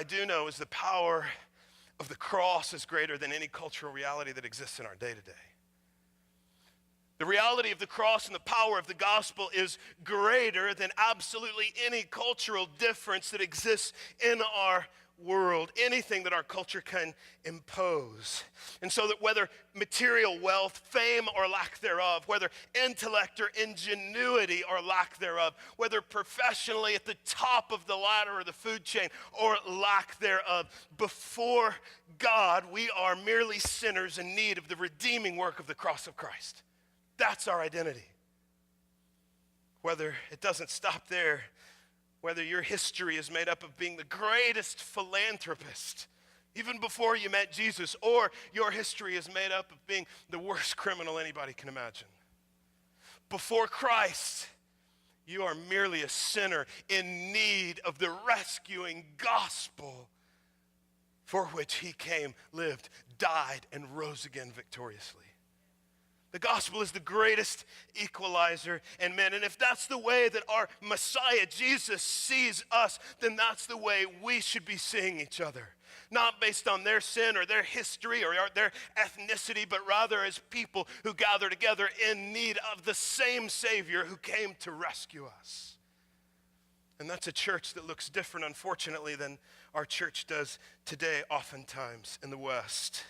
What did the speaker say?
I do know is the power of the cross is greater than any cultural reality that exists in our day-to-day. The reality of the cross and the power of the gospel is greater than absolutely any cultural difference that exists in our world, anything that our culture can impose. And so that whether material wealth, fame or lack thereof, whether intellect or ingenuity or lack thereof, whether professionally at the top of the ladder or the food chain or lack thereof, before God, we are merely sinners in need of the redeeming work of the cross of Christ. That's our identity. Whether it doesn't stop there, whether your history is made up of being the greatest philanthropist, even before you met Jesus, or your history is made up of being the worst criminal anybody can imagine. Before Christ, you are merely a sinner in need of the rescuing gospel for which he came, lived, died, and rose again victoriously. The gospel is the greatest equalizer in men. And if that's the way that our Messiah, Jesus, sees us, then that's the way we should be seeing each other. Not based on their sin or their history or their ethnicity, but rather as people who gather together in need of the same Savior who came to rescue us. And that's a church that looks different, unfortunately, than our church does today, oftentimes in the West.